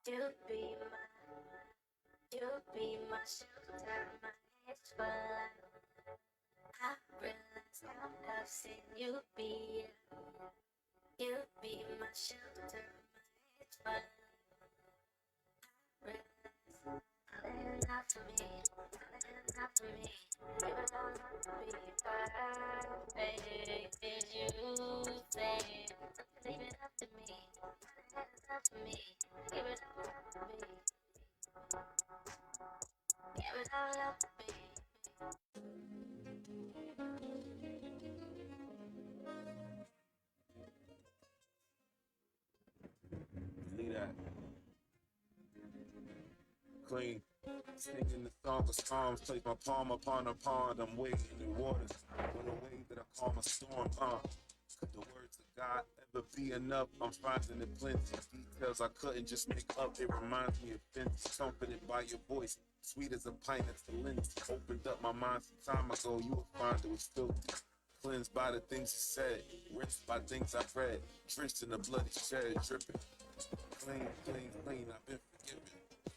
You be my shelter, my edge for life. I realize I've seen you be my shelter, my edge for life. Realize all enough for me, all enough for me. Give it all up to be perfect. Did you say? Leave it up to me, all enough for me. Give it all up to me. Give it all up to me. Leave that. Clean. Singing the song of storms, place my palm upon a pond. I'm wading in waters with a wave that I call my storm. Could the words of God ever be enough? I'm finding the plenty details I couldn't just make up. It reminds me of Vince, comforted by your voice, sweet as a pint of lens. Opened up my mind some time ago. You will find it was filthy. Cleansed by the things you said, rinsed by things I've read, drenched in the bloody shed, dripping. Clean, clean, clean, I've been forgiven.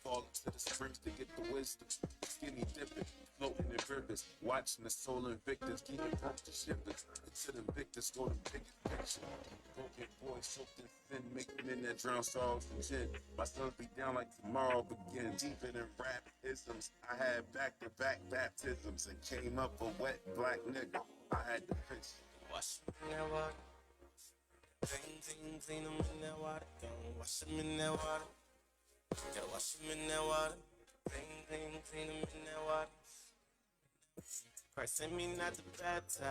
Fall into the springs to get the wisdom. Skinny dipping, floating in rivers, watching the soul invictus, getting broke to shivers. Into the victors, go the biggest picture. Broken boy soaked in sin, make men that drown sorrows and gin. My sons be down like tomorrow begin. Deeper than rap isms, I had back-to-back baptisms and came up a wet black nigga. I had to fix it. Wash them in that water. Clean them in that water. Don't wash them in that water. Gotta wash them in that water. Clean them in that water. Christ sent me not to baptize,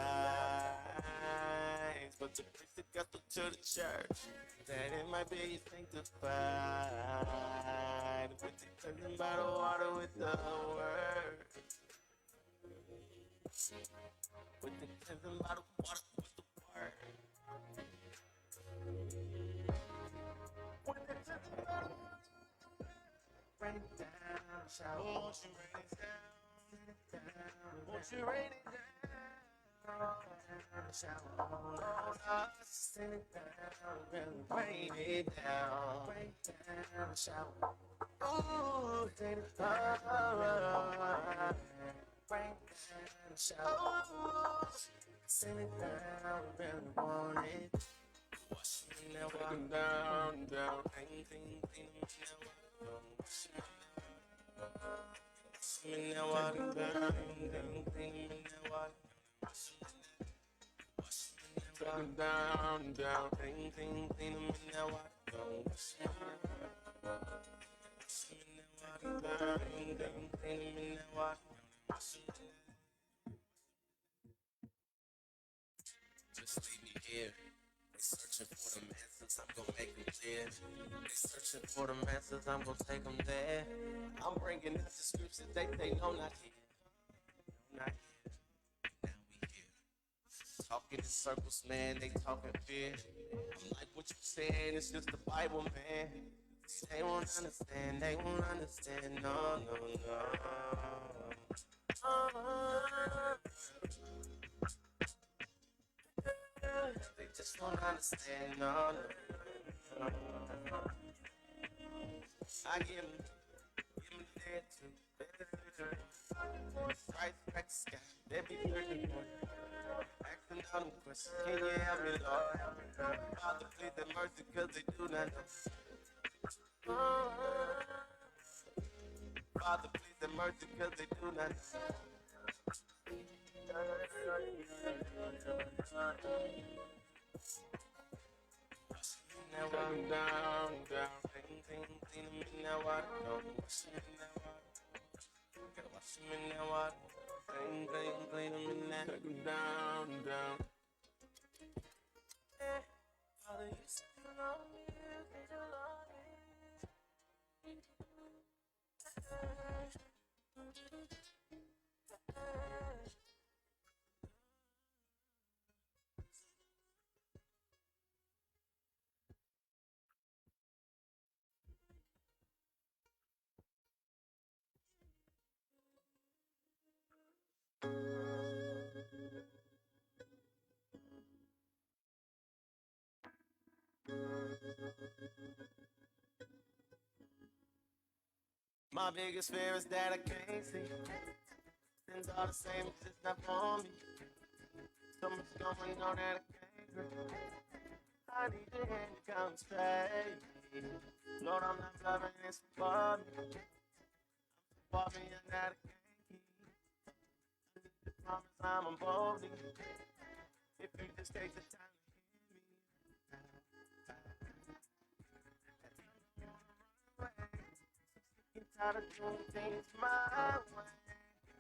but to preach the gospel to the church, that it might be sanctified. With the cleansing by the water with the word. With the cleansing by the water with the word. With the cleansing by the water. Rain it down, shower. Won't you rain it down? Won't you rain it down? Shower on us. Send it down, rain it down. Rain down, shower. Ooh, send it down. Rain down, shower. Send it down, really want it. Wash me in that water. Down. Clean in that water. Wash me in that water. Clean in that water. Wash me in that water. Down. Clean them in that water. Wash me in that water. Clean them in that water. Wash me in that. Just leave me here. They searching for the answers, I'm gonna make them clear. They searching for the answers, I'm gonna take them there. I'm bringing out the scriptures, they no, not here. No, not here. Now we here. Talking in circles, man, they talking fear. I'm like, what you saying, it's just the Bible, man. They won't understand, no. They just won't understand, no. I give them the attitude. Right, crack the sky, they be looking for you. Asking all them questions, can you help me, Lord? Father, please have mercy, cause they do not know. Father, please have mercy, cause they do not know. Now I'm down. Clean them in that water. Wash them in that water. Gotta wash them in that water. Clean them in that. Take them down. Father, you said you love me. My biggest fear is that I can't see. Things are the same, it's just not for me. So much going on that I can't grip. I need your hand to come straight. Lord, I'm not loving this for me. For me, and that I can't keep. I need to promise I'm on boldly. If you just take the time to hear me. Tired of doing things my way.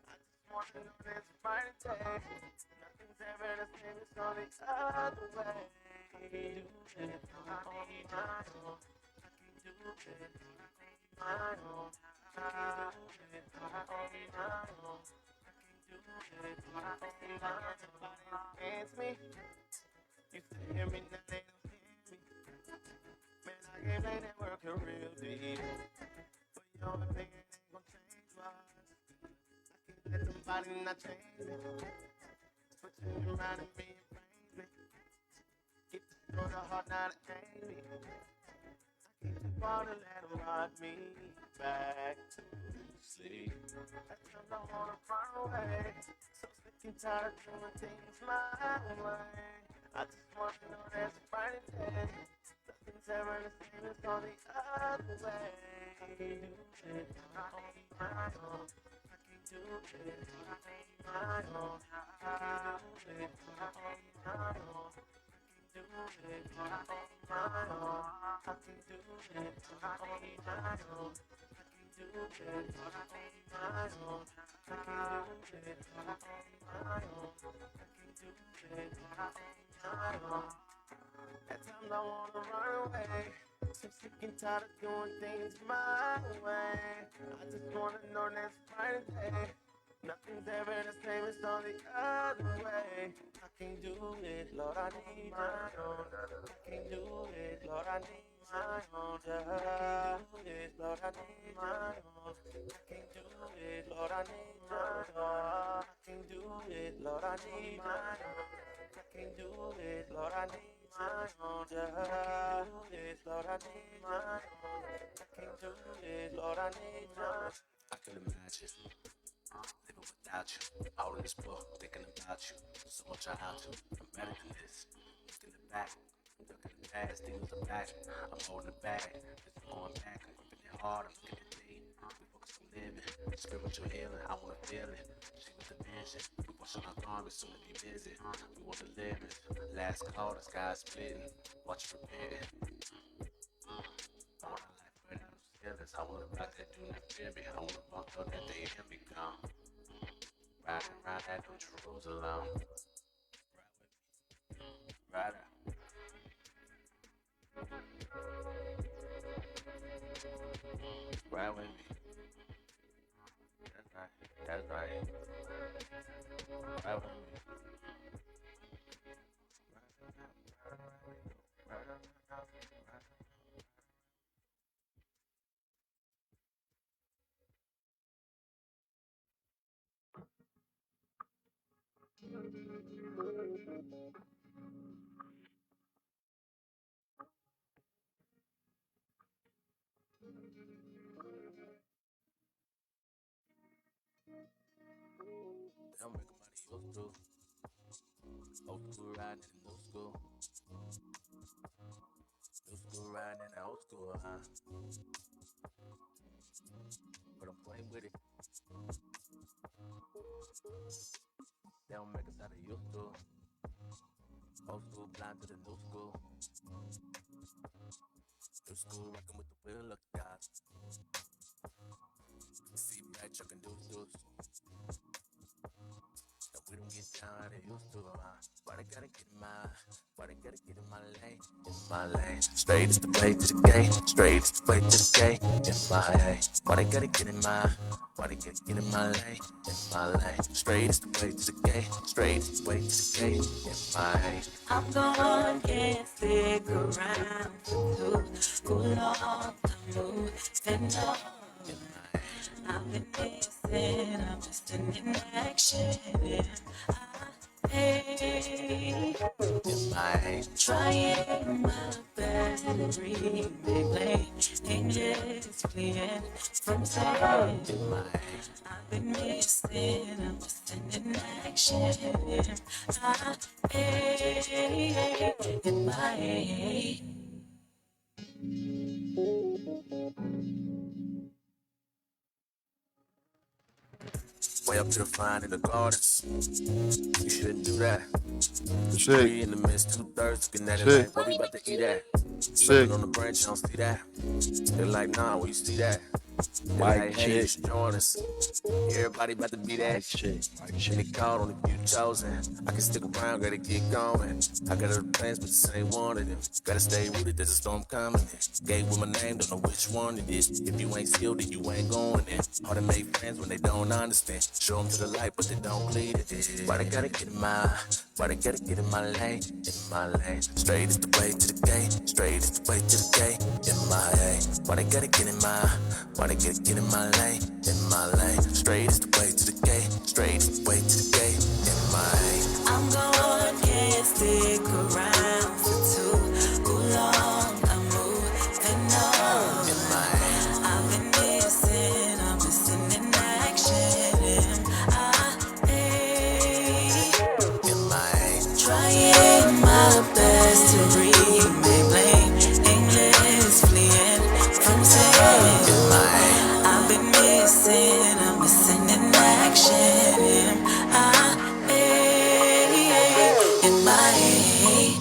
I just want to know there's a brighter day. Nothing's ever the same, it's all the other way. I can do it on my own. I can do it on my own. I can do it on my own. I can do it on my own. Nobody against me. Used to hear me, now they don't hear me. Man, I can't play that work a real deal. Your opinion ain't gon' change wise. I can't let somebody not change me. Put you around me and praise me. Keep the door the heart, not to aim me. I can't just fall and let them rock me back to sleep. That's when I wanna run away. So sick and tired of doing things my way. I just wanna know there's a brighter day. Nothing's ever the same, it's all the other way. I can do it on my own. I can do it on my own. I can do it on my own. I can do it on my own. I can do it on my own. I can do it on my own. I can do it on my own. I can do it on my own. At times I wanna run away. So sick and tired of doing things my way. I just wanna know there's a brighter day. Nothing's ever the same, it's all the other way. I can't do it, Lord, I need my own. I can't do it, Lord, I need my own. I can't do it, Lord, I need my own. I can't do it, Lord, I need my own. I can't do it, Lord, I need my own. I can't do it, Lord, I need my own. I can't do it, Lord, I need my own. I can't do it, Lord, I need my own. I can imagine living without you. All in this book, thinking about you. So much I have to. I'm better than this. Looking the back, looking the past, things the back. I'm holding it back. It's going back. I'm gripping it hard. I'm looking at me. We focus on living, spiritual healing. I wanna feel it. She with the vision. We washing our garments soon to be busy. We want to live it. Last call, the sky's splitting. Watch you repent. I want a life where no ceilings. I want a rock that do not fear me. I want a bump up that they hear me come. Riding around that New Jerusalem. Ride out. Ride with me. That's right. That's right. Ride with me. They don't make money used to. Old school riding in the new school. New school riding in the old school, huh? But I'm playing with it. They don't make us how they used to. Old school blind to the new school. New school rockin' with the wheel, look God. See back chucking deuce. And we don't get down how they used to, Why they gotta get in my, why they gotta get in my lane? In my lane, straight is the way to the gate, straight is the way to the gate. In my lane, why they gotta get in my, why they gotta get in my lane? In my lane, straight is the way to the gate, straight is the way to the gate. In my lane, I'm gonna get stick around to cool off the mood. Stand up. I've been missing, I'm just in inaction. Hey, in my lane, trying my best to read, they play dangerous is fleeing from sight. I've been missing, I'm missing in action. In my head. Way up to the flying in the gardens. You shouldn't do that. Shit, Three in the midst, 2/3 looking at it shit, like, what we about to eat at? shit. Slipping on the branch, you don't see that. They're like, nah, where you see that? They're Mike like, hey, you shit. should join us. Everybody about to be that. Mike shit. Mike And shit. they called on the few chosen. I can stick around, gotta get going. I got other plans, but this ain't one of them. Gotta stay rooted, there's a storm coming. Gave with my name, don't know which one it is. If you ain't skilled, then you ain't going in. Hard to make friends when they don't understand. Show them to the light, but they don't bleed it. Why they gotta get in my, why they gotta get in my lane, in my lane. Straight is the way to the gate, straight is the way to the gate, in my lane. Why they gotta get in my, why they gotta get in my lane, in my lane. Straight is the way to the gate, straight is the way to the gate, in my lane. I'm gone, can't stick around for too long. I'm moving on. In my lane. I've been missing, I'm missing in action. In my lane. Trying my best to read my blame. English fleeing from sight. In my lane. I've been missing, I'm missing in action. In my head.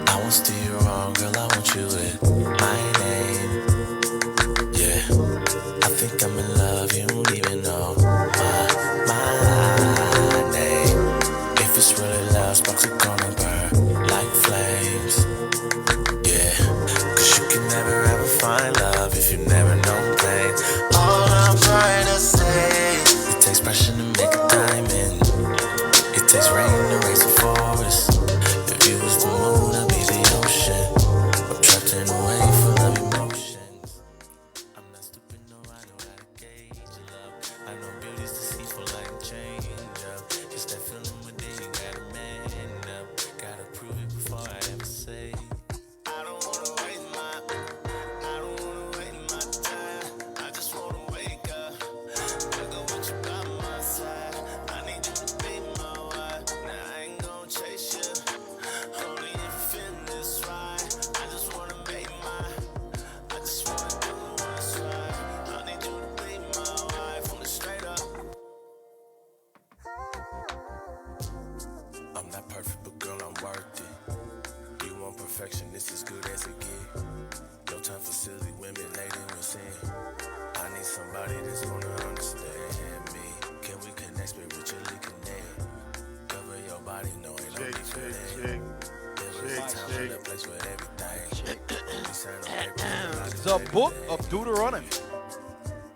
I won't steer you wrong, girl, I want you with my name. Yeah, I think I'm in love, you don't even know my name. If it's really love, sparks are gonna burn like flames. Yeah, cause you can never ever find love if you never know pain. All I'm trying to say, it takes pressure to make a diamond. It takes rain to raise a forest. If you was the moon, I'd be the ocean. I'm trapped in a wave full of emotions. I'm not stupid, no, I know how to gauge your love. I know beauty's deceitful, I can change up. Just that feeling within you, gotta man up. Gotta prove it before I ever say. I don't wanna waste my, I don't wanna waste my time. I just wanna wake up, wake up with you by my side. I need you to be my wife. Now I ain't gon' chase you, only if you feel this right. I just wanna make my, I just wanna do what's right. I need you to be my wife from the straight up. I'm not perfect, but girl, I'm worth it. You want perfection, this is good as it get. No time for silly women laden with sin. I need somebody that's gonna understand me. Can we connect spiritually connect? Cover your body, no ain't no need for that. There is a time and a place for everything. We sign on papers, The book of Deuteronomy.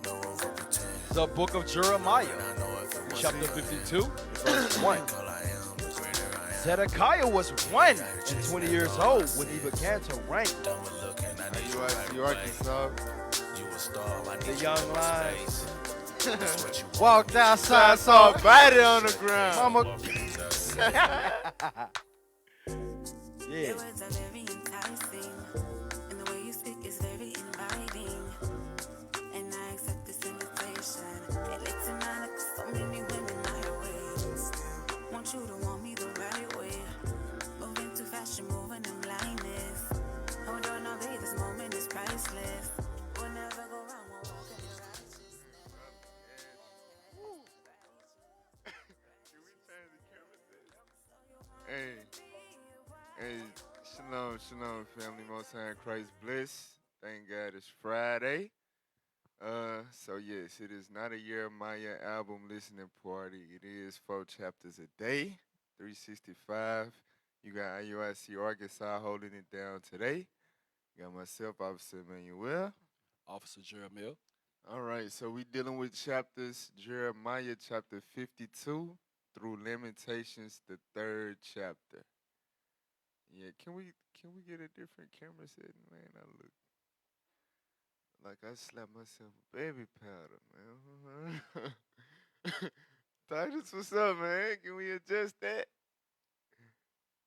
no room for pretend. The book of Jeremiah. I know if it wasn't Chapter for 52, verse 1. all I am, the greater I am. Zedekiah was 1 and 20 years old when he began to reign. Done with looking, I need you right You away. Arkansas. You a star, I need The you young in my lion. space. That's what you want. Walked outside, I saw a body on the ground. Mama. Your Yeah. words are very enticing, and the way you speak is very inviting. And I accept this invitation. And it's an honor 'cause so many women my way. Want you to want me the right way. Moving too fast, you're moving in blindness. Hold on, no, babe, this moment is priceless. We'll never go wrong, we'll walk in the righteousness. Hey, hey, shalom, family. Most High in Christ bliss. Thank God it's Friday. So yes, it is not a Jeremiah album listening party. It is 4 chapters a day, 365. You got Iuic Arkansas holding it down today. You got myself, Officer Emmanuel. Officer Jeremiah. All right, so we dealing with chapters, Jeremiah chapter 52 through Lamentations, the 3rd chapter. Yeah, can we get a different camera setting, man? I look like I slapped myself with baby powder, man. Titus, what's up, man? Can we adjust that?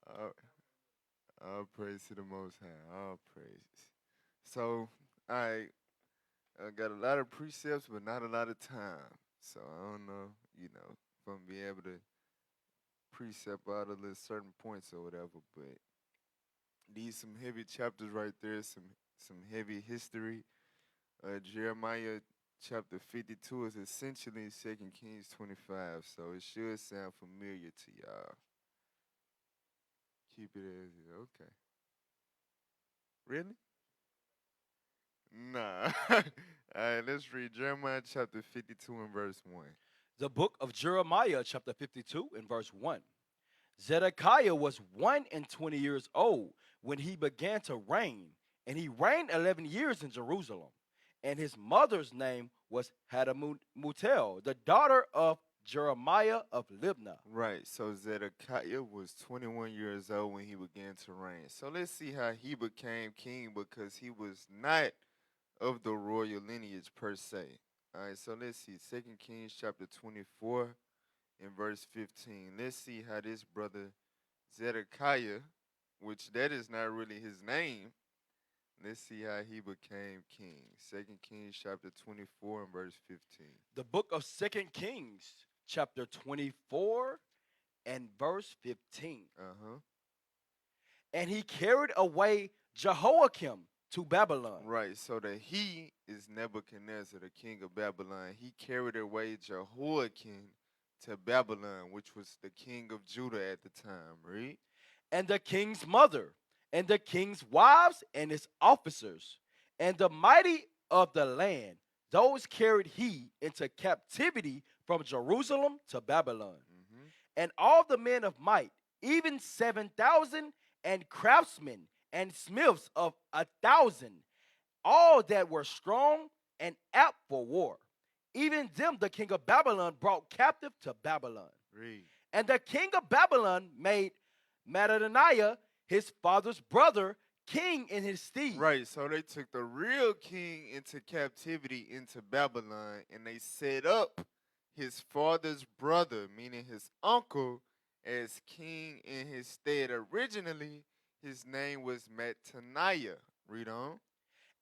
All, all praise to the Most High. All praises. So, I got a lot of precepts, but not a lot of time. So I don't know, if I'm be able to precept out of the certain points or whatever. But these some heavy chapters right there. Some heavy history. Jeremiah chapter 52 is essentially 2 Kings 25, so it should sound familiar to y'all. Keep it as it. Okay. Really? Nah. All right, let's read Jeremiah chapter 52 and verse 1. The book of Jeremiah, chapter 52, and verse 1. Zedekiah was 120 years old when he began to reign, and he reigned 11 years in Jerusalem. And his mother's name was Hadamutel, the daughter of Jeremiah of Libnah. Right, so Zedekiah was 21 years old when he began to reign. So let's see how he became king because he was not of the royal lineage per se. All right, so let's see. 2 Kings chapter 24 and verse 15. Let's see how this brother Zedekiah, which that is not really his name, let's see how he became king. 2 Kings chapter 24 and verse 15. The book of 2 Kings, chapter 24 and verse 15. Uh-huh. And he carried away Jehoiakim to Babylon. Right, so the he is Nebuchadnezzar, the king of Babylon. He carried away Jehoiakim to Babylon, which was the king of Judah at the time, right? And the king's mother, and the king's wives, and his officers, and the mighty of the land, those carried he into captivity from Jerusalem to Babylon. Mm-hmm. And all the men of might, even 7,000, and craftsmen and smiths of 1,000, all that were strong and apt for war. Even them the king of Babylon brought captive to Babylon. Read. And the king of Babylon made Mattaniah, his father's brother, king in his stead. Right, so they took the real king into captivity into Babylon, and they set up his father's brother, meaning his uncle, as king in his stead. Originally, his name was Mattaniah. Read on.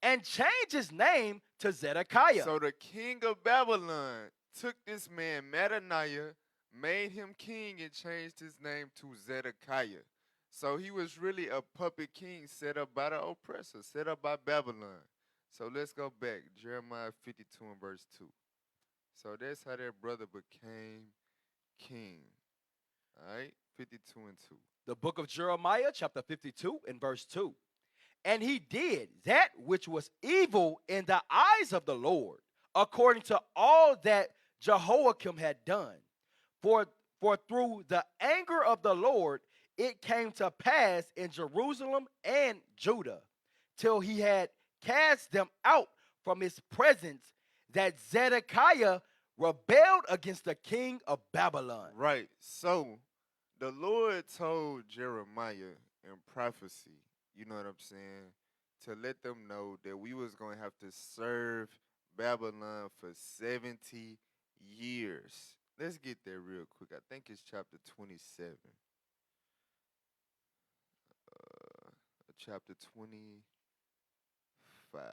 And changed his name to Zedekiah. So the king of Babylon took this man Mattaniah, made him king, and changed his name to Zedekiah. So he was really a puppet king set up by the oppressor, set up by Babylon. So let's go back. Jeremiah 52 and verse 2. So that's how their brother became king. All right, 52 and 2. The book of Jeremiah, chapter 52, and verse 2. And he did that which was evil in the eyes of the Lord, according to all that Jehoiakim had done. For through the anger of the Lord, it came to pass in Jerusalem and Judah, till he had cast them out from his presence, that Zedekiah rebelled against the king of Babylon. Right. So the Lord told Jeremiah in prophecy, you know what I'm saying, to let them know that we was going to have to serve Babylon for 70 years. Let's get there real quick. I think it's chapter 27. Chapter 25.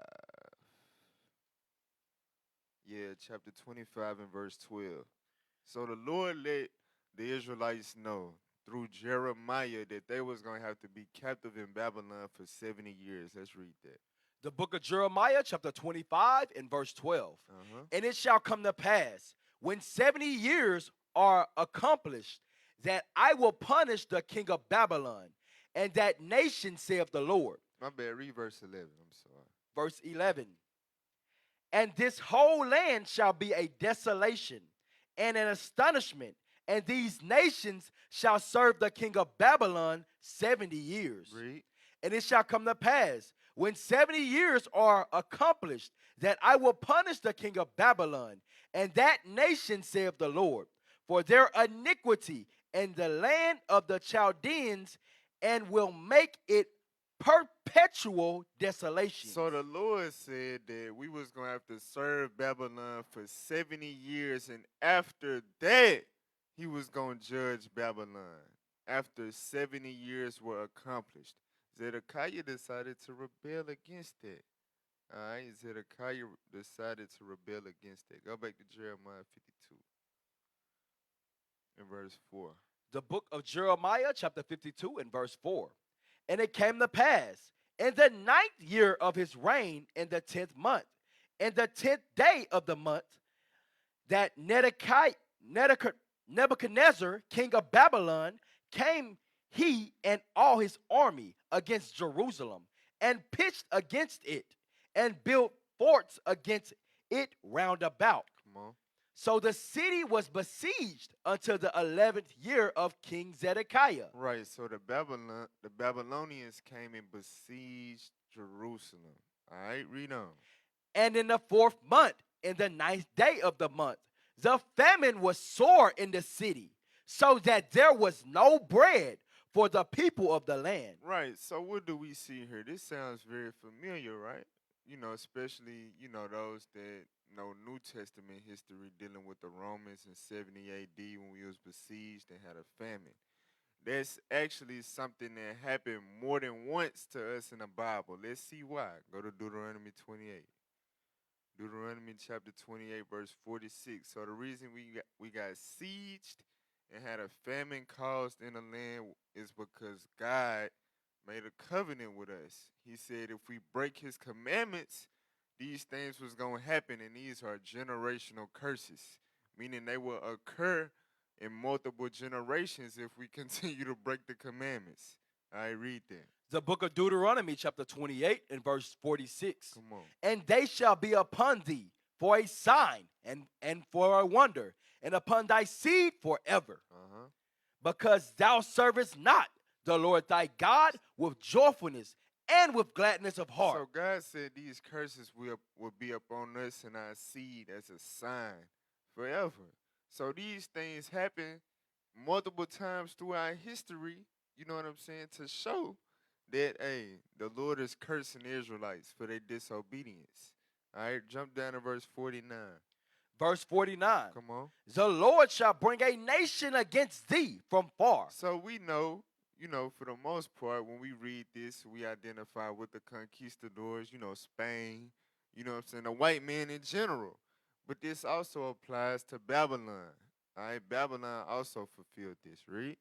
Yeah, chapter 25 and verse 12. So the Lord let the Israelites know through Jeremiah that they was going to have to be captive in Babylon for 70 years. Let's read that. The book of Jeremiah, chapter 25, and verse 12. Uh-huh. And it shall come to pass, when 70 years are accomplished, that I will punish the king of Babylon, and that nation, saith the Lord. My bad, read verse 11. I'm sorry. Verse 11. And this whole land shall be a desolation and an astonishment, and these nations shall serve the king of Babylon 70 years. Read. And it shall come to pass, when 70 years are accomplished, that I will punish the king of Babylon, and that nation, saith the Lord. for their iniquity in the land of the Chaldeans, and will make it perpetual desolation. So the Lord said that we was gonna have to serve Babylon for 70 years, and after that, he was gonna judge Babylon. After 70 years were accomplished, Zedekiah decided to rebel against that. All right, Zedekiah decided to rebel against that. Go back to Jeremiah 52 and verse 4. The book of Jeremiah, chapter 52, and verse 4. And it came to pass in the ninth year of his reign, in the 10th month, in the 10th day of the month, that Nebuchadnezzar, king of Babylon, came he and all his army against Jerusalem, and pitched against it, and built forts against it round about. Come on. So the city was besieged until the 11th year of King Zedekiah. Right, so the Babylonians came and besieged Jerusalem. All right, read on. And in the 4th month, in the 9th day of the month, the famine was sore in the city, so that there was no bread for the people of the land. Right, so what do we see here? This sounds very familiar, right? Especially, those that know New Testament history dealing with the Romans in 70 AD when we was besieged and had a famine. That's actually something that happened more than once to us in the Bible. Let's see why. Go to Deuteronomy 28. Deuteronomy chapter 28, verse 46. So the reason we got sieged and had a famine caused in the land is because God made a covenant with us. He said if we break his commandments, these things was going to happen, and these are generational curses, meaning they will occur in multiple generations if we continue to break the commandments. I read that. The book of Deuteronomy, chapter 28, and verse 46. Come on. And they shall be upon thee for a sign and for a wonder, and upon thy seed forever. Because thou servest not the Lord thy God with joyfulness and with gladness of heart. So God said these curses will be upon us and our seed as a sign forever. So these things happen multiple times throughout history, you know what I'm saying, to show that, hey, the Lord is cursing the Israelites for their disobedience. All right, jump down to verse 49. Verse 49. Come on. The Lord shall bring a nation against thee from far. So we know, for the most part, when we read this, we identify with the conquistadors, Spain, what I'm saying, the white man in general. But this also applies to Babylon. All right, Babylon also fulfilled this. Read.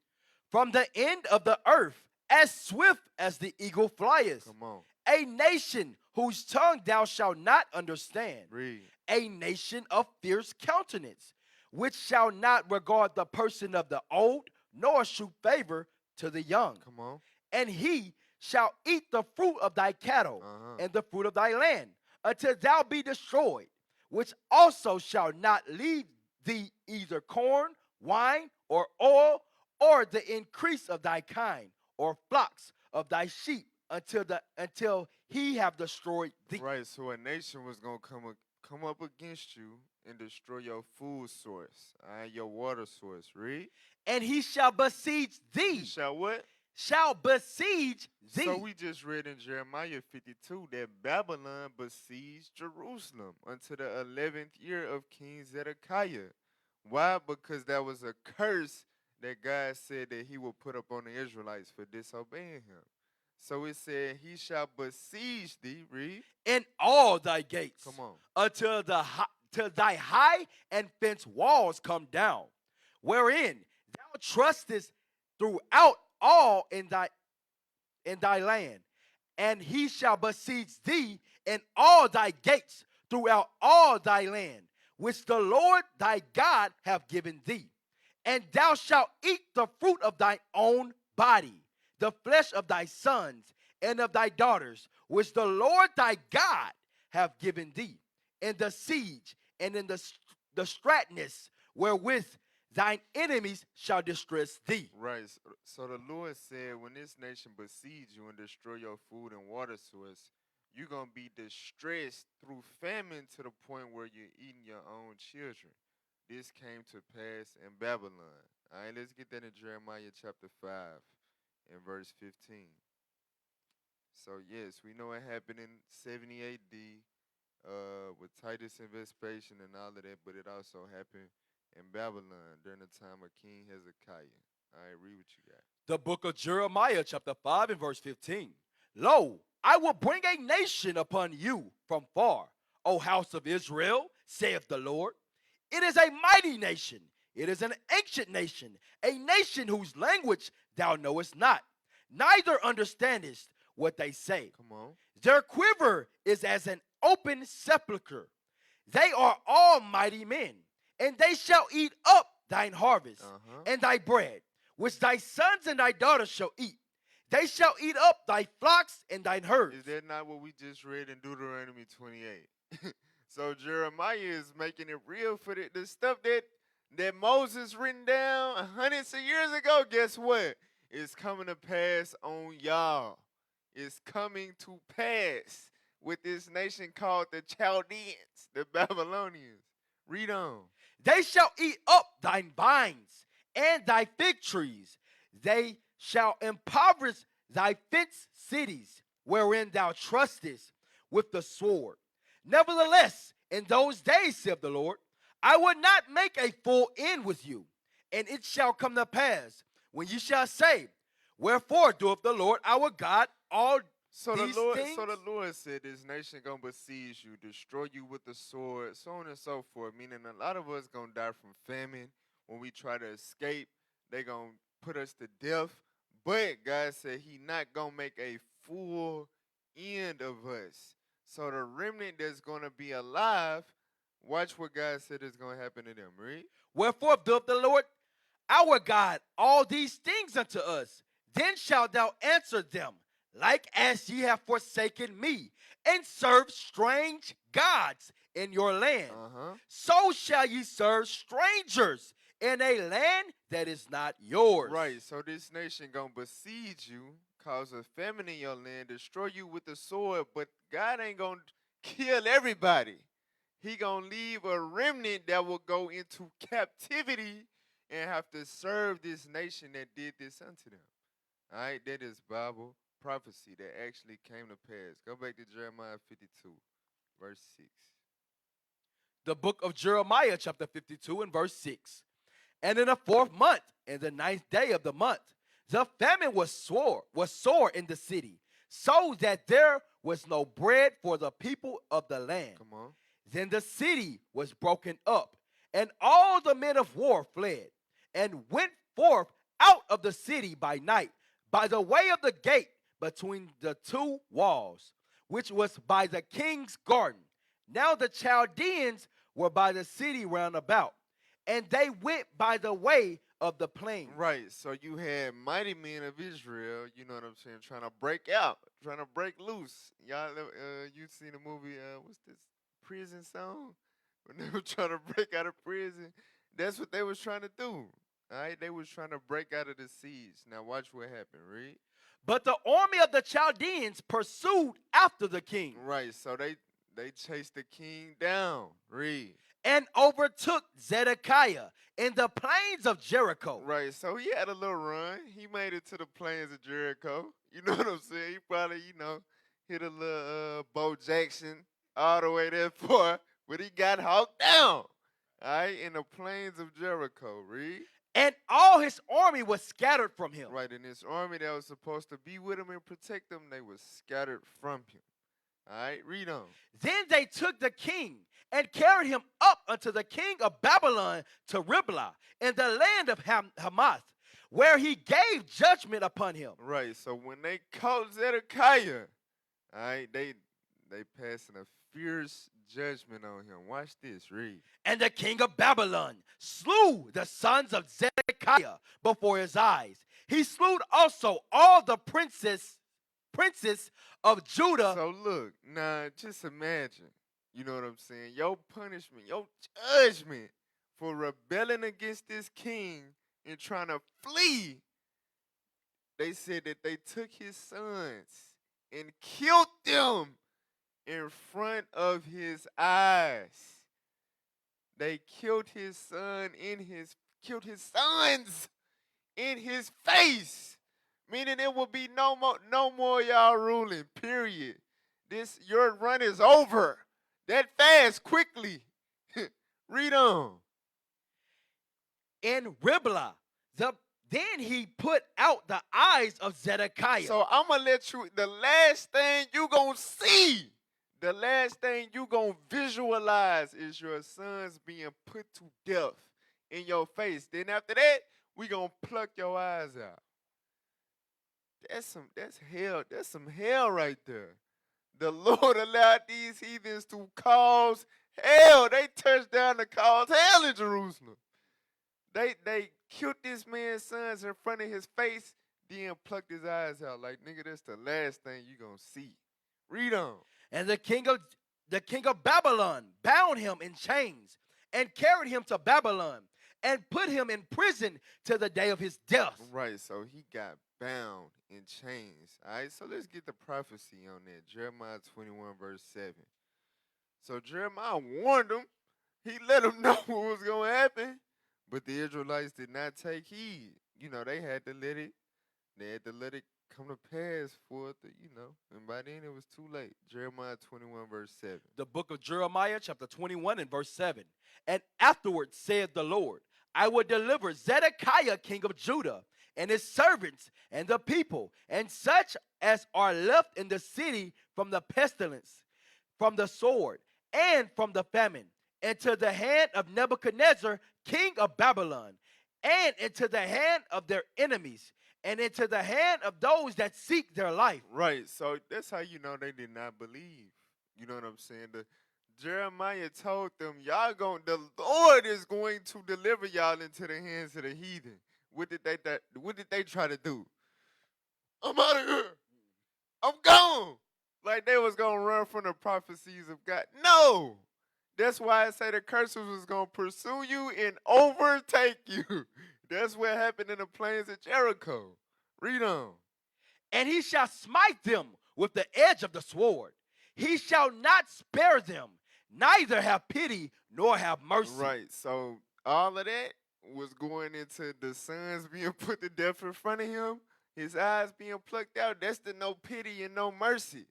From the end of the earth, as swift as the eagle flieth. Come on. A nation whose tongue thou shalt not understand. Read. A nation of fierce countenance, which shall not regard the person of the old, nor shew favor to the young. Come on. And he shall eat the fruit of thy cattle and the fruit of thy land, until thou be destroyed, which also shall not leave thee either corn, wine, or oil, or the increase of thy kind, or flocks of thy sheep, until he have destroyed thee. Right, so a nation was going to come up against you and destroy your food source, your water source. Read. And he shall besiege thee. He shall what? Shall besiege thee. So we just read in Jeremiah 52 that Babylon besieged Jerusalem until the 11th year of King Zedekiah. Why? Because that was a curse that God said that he would put upon the Israelites for disobeying him. So it said, he shall besiege thee, read. In all thy gates. Come on. Until till thy high and fenced walls come down, wherein thou trustest throughout all in thy land. And he shall besiege thee in all thy gates throughout all thy land, which the Lord thy God hath given thee. And thou shalt eat the fruit of thine own body, the flesh of thy sons and of thy daughters, which the Lord thy God hath given thee, in the siege and in the straitness wherewith thine enemies shall distress thee. Right. So the Lord said, when this nation besiege you and destroy your food and water source, you're going to be distressed through famine to the point where you're eating your own children. this came to pass in Babylon. All right, let's get that in Jeremiah chapter 5 and verse 15. So, yes, we know it happened in 70 AD with Titus and Vespasian and all of that, but it also happened in Babylon during the time of King Hezekiah. All right, read what you got. The book of Jeremiah, chapter 5, and verse 15. Lo, I will bring a nation upon you from far, O house of Israel, saith the Lord. It is a mighty nation. It is an ancient nation, a nation whose language thou knowest not, neither understandest what they say. Come on. Their quiver is as an open sepulchre. They are all mighty men, and they shall eat up thine harvest and thy bread, which thy sons and thy daughters shall eat. They shall eat up thy flocks and thine herds. Is that not what we just read in Deuteronomy 28? So Jeremiah is making it real for the stuff that Moses written down hundreds of years ago. Guess what? It's coming to pass on y'all. It's coming to pass with this nation called the Chaldeans, the Babylonians. Read on. They shall eat up thine vines and thy fig trees. They shall impoverish thy fenced cities, wherein thou trustest with the sword. Nevertheless, in those days, saith the Lord, I will not make a full end with you. And it shall come to pass, when you shall say, wherefore doeth the Lord our God all these things? So the Lord said this nation gonna besiege you, destroy you with the sword, so on and so forth. Meaning a lot of us gonna die from famine. When we try to escape, they gonna put us to death. But God said he not gonna make a full end of us. So the remnant that's gonna be alive, watch what God said is gonna happen to them. Read. Wherefore doeth the Lord our God all these things unto us? Then shalt thou answer them, like as ye have forsaken me, and served strange gods in your land. So shall ye serve strangers in a land that is not yours. Right, so this nation gonna besiege you, cause a famine in your land, destroy you with the sword, but God ain't gonna kill everybody. He gonna leave a remnant that will go into captivity and have to serve this nation that did this unto them. All right, that is Bible prophecy that actually came to pass. Go back to Jeremiah 52, verse 6. The book of Jeremiah, chapter 52, and verse 6. And in the 4th month, in the 9th day of the month, the famine was sore in the city, so that there was no bread for the people of the land. Come on. Then the city was broken up, and all the men of war fled, and went forth out of the city by night, by the way of the gate between the two walls, which was by the king's garden. Now the Chaldeans were by the city round about, and they went by the way of the plain. Right, so you had mighty men of Israel, you know what I'm saying, trying to break out, trying to break loose. Y'all, you seen the movie, what's this, Prison Song? When they were trying to break out of prison, that's what they was trying to do. All right, they was trying to break out of the siege. Now watch what happened, read. But the army of the Chaldeans pursued after the king. Right, so they chased the king down, read. And overtook Zedekiah in the plains of Jericho. Right, so he had a little run. He made it to the plains of Jericho. You know what I'm saying? He probably, hit a little Bo Jackson all the way there far, but he got hawked down. All right, in the plains of Jericho, read. And all his army was scattered from him. Right, and his army that was supposed to be with him and protect him, they was scattered from him. All right, read on. Then they took the king and carried him up unto the king of Babylon to Riblah in the land of Hamath, where he gave judgment upon him. Right, so when they caught Zedekiah, all right, they passing a fierce judgment on him. Watch this, read. And the king of Babylon slew the sons of Zedekiah before his eyes. He slew also all the princes of Judah. So look, now just imagine, you know what I'm saying? Your punishment, your judgment for rebelling against this king and trying to flee. They said that they took his sons and killed them in front of his eyes. They killed his sons in his face. Meaning it will be no more y'all ruling, period. Your run is over. That fast, quickly. Read on. In Riblah, then he put out the eyes of Zedekiah. So I'm going to let you, the last thing you going to see, the last thing you going to visualize is your sons being put to death in your face. Then after that, we going to pluck your eyes out. That's hell. That's some hell right there. The Lord allowed these heathens to cause hell. They touched down to cause hell in Jerusalem. They killed this man's sons in front of his face, then plucked his eyes out. Like, nigga, that's the last thing you gonna see. Read on. And the king of Babylon bound him in chains and carried him to Babylon and put him in prison till the day of his death. Right, so he got bound in chains. All right, so let's get the prophecy on that. Jeremiah 21, verse 7. So Jeremiah warned them. He let them know what was going to happen. But the Israelites did not take heed. You know, they had to let it come to pass for it, and by then it was too late. Jeremiah 21, verse 7. The book of Jeremiah, chapter 21, and verse 7. And afterwards said the Lord, I will deliver Zedekiah, king of Judah, and his servants, and the people, and such as are left in the city from the pestilence, from the sword, and from the famine, into the hand of Nebuchadnezzar, king of Babylon, and into the hand of their enemies, and into the hand of those that seek their life. Right, so that's how you know they did not believe. You know what I'm saying? Jeremiah told them, the Lord is going to deliver y'all into the hands of the heathen. What did they try to do? I'm out of here. I'm gone. Like they was gonna run from the prophecies of God. No. That's why I say the curses was gonna pursue you and overtake you. That's what happened in the plains of Jericho. Read on. And he shall smite them with the edge of the sword. He shall not spare them, neither have pity nor have mercy. Right. So all of that was going into the sons being put to death in front of him, his eyes being plucked out. That's the no pity and no mercy.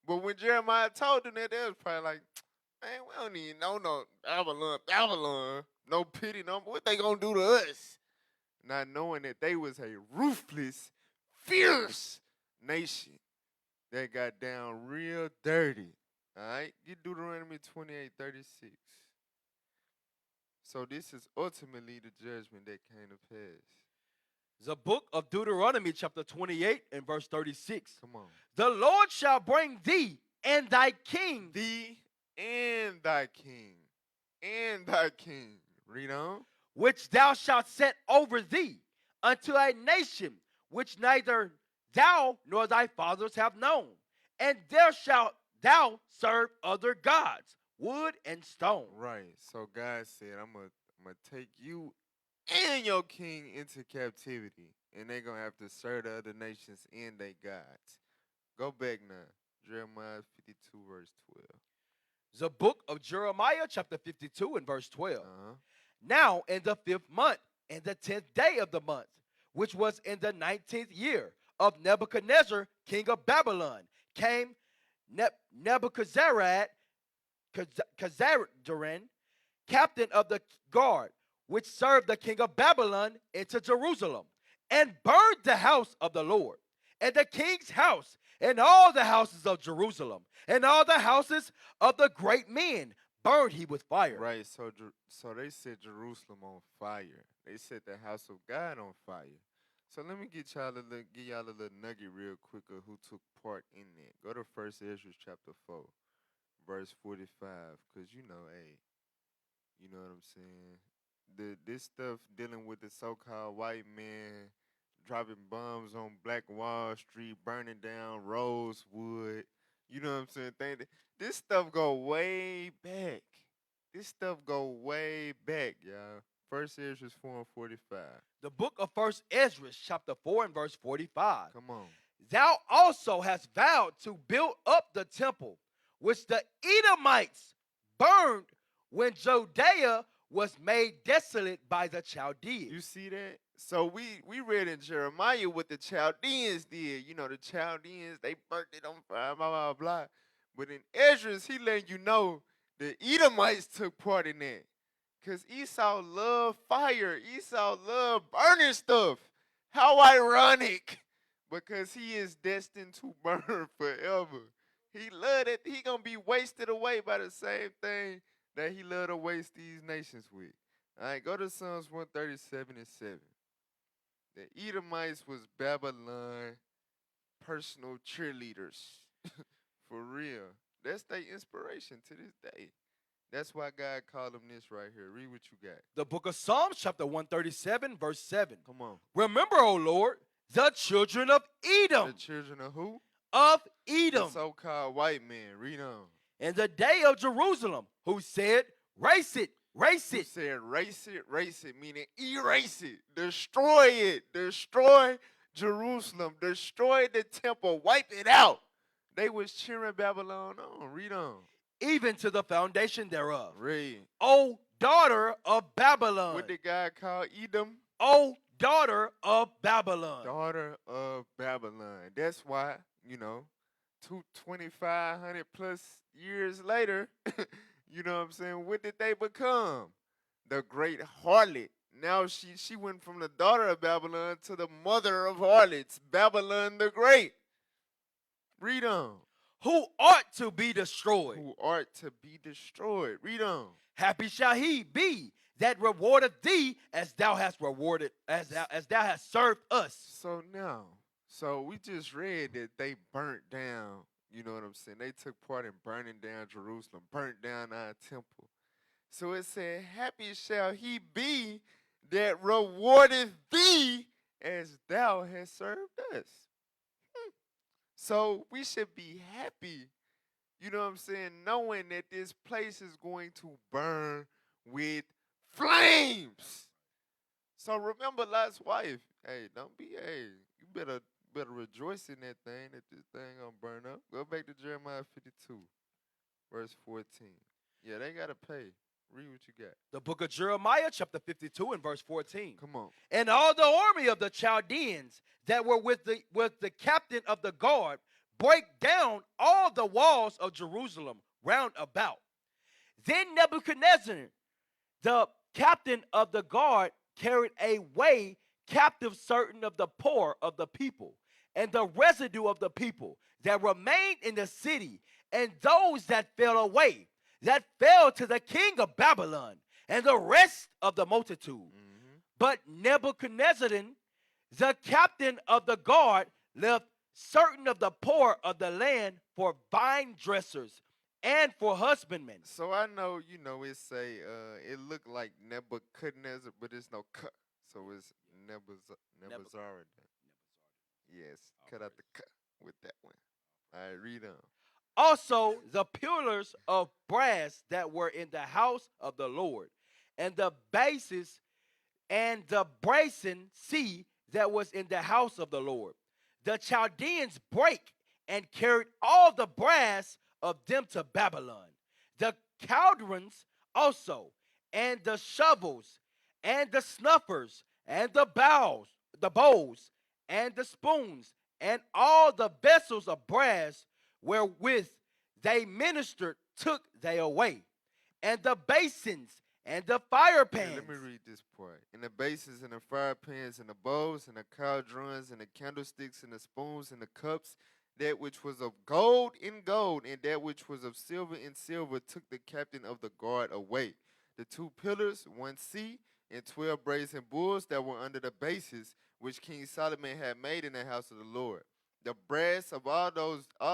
But when Jeremiah told them that, they was probably like, man, we don't even know no Babylon, no pity, no. What they gonna do to us? Not knowing that they was a ruthless, fierce nation that got down real dirty. All right, get Deuteronomy 28:36. So this is ultimately the judgment that came to pass. The book of Deuteronomy, chapter 28, and verse 36. Come on. The Lord shall bring thee and thy king. Thee and thy king. And thy king. Read on. Which thou shalt set over thee unto a nation which neither thou nor thy fathers have known. And there shalt thou serve other gods, wood and stone. Right. So God said, I'm gonna take you and your king into captivity. And they're going to have to serve the other nations and their gods. Go back now. Jeremiah 52, verse 12. The book of Jeremiah, chapter 52, and verse 12. Uh-huh. Now in the 5th month, in the 10th day of the month, which was in the 19th year of Nebuchadnezzar, king of Babylon, came Nebuchadnezzar, captain of the guard, which served the king of Babylon, into Jerusalem, and burned the house of the Lord, and the king's house, and all the houses of Jerusalem, and all the houses of the great men burned he with fire. Right, so they set Jerusalem on fire. They set the house of God on fire. So let me give y'all a little nugget real quick of who took part in that. Go to 1 Ezra chapter 4, verse 45, because you know what I'm saying? This stuff dealing with the so-called white man dropping bombs on Black Wall Street, burning down Rosewood. You know what I'm saying? This stuff go way back. Y'all. 1 Ezra 4 and 45. The book of 1 Ezra, chapter 4 and verse 45. Come on. Thou also hast vowed to build up the temple, which the Edomites burned when Judea was made desolate by the Chaldeans. You see that? So we read in Jeremiah what the Chaldeans did. You know, the Chaldeans, they burnt it on fire, blah, blah, blah. But in Esdras, he letting you know the Edomites took part in that. Because Esau loved fire. Esau loved burning stuff. How ironic. Because he is destined to burn forever. He loved it. He going to be wasted away by the same thing that he loved to waste these nations with. All right, go to Psalms 137 and 7. The Edomites was Babylon personal cheerleaders. For real. That's their inspiration to this day. That's why God called them this right here. Read what you got. The book of Psalms, chapter 137, verse 7. Come on. Remember, O Lord, the children of Edom. The children of who? Of The Edom. so-called white man. Read on. In the day of Jerusalem, who said, race it, race Who it. said race it, meaning erase it, destroy it, destroy Jerusalem, destroy the temple, wipe it out. They was cheering Babylon on. Read on. Even to the foundation thereof. Read. O daughter of Babylon. What did God call Edom? O daughter of Babylon. Daughter of Babylon. That's why, 2,500 plus years later, you know what I'm saying? What did they become? The great harlot. Now she went from the daughter of Babylon to the mother of harlots, Babylon the Great. Read on. Who ought to be destroyed. Who art to be destroyed. Read on. Happy shall he be that rewardeth thee as thou hast rewarded, as thou hast served us. So we just read that they burnt down, you know what I'm saying? They took part in burning down Jerusalem, burnt down our temple. So it said, happy shall he be that rewardeth thee as thou hast served us. So we should be happy, you know what I'm saying, knowing that this place is going to burn with flames. So remember Lot's wife. Hey, you better rejoice in that thing, that this thing gonna burn up. Go back to Jeremiah 52, verse 14. Yeah, they gotta pay. Read what you got. The book of Jeremiah, chapter 52, and verse 14. Come on. And all the army of the Chaldeans that were with the captain of the guard break down all the walls of Jerusalem round about. Then Nebuchadnezzar, the captain of the guard, carried away captive certain of the poor of the people, and the residue of the people that remained in the city, and those that fell away, that fell to the king of Babylon, and the rest of the multitude. Mm-hmm. But Nebuchadnezzar, the captain of the guard, left certain of the poor of the land for vine dressers and for husbandmen. So I know, it say it looked like Nebuchadnezzar, but it's no k. So it's Nebuzaradan. Yes, cut out the k with that one. All right, read on. Also the pillars of brass that were in the house of the Lord, and the bases and the brazen sea that was in the house of the Lord. The Chaldeans break and carried all the brass of them to Babylon. The cauldrons also, and the shovels, and the snuffers, and the bowls, and the spoons, and all the vessels of brass wherewith they ministered took they away. And the basins and the fire pans. Let me read this part. And the basins and the fire pans and the bowls and the cauldrons and the candlesticks and the spoons and the cups, that which was of gold in gold, and that which was of silver in silver, took the captain of the guard away. The 2 pillars, 1 sea, and 12 brazen bulls that were under the bases, which King Solomon had made in the house of the Lord. The brass of all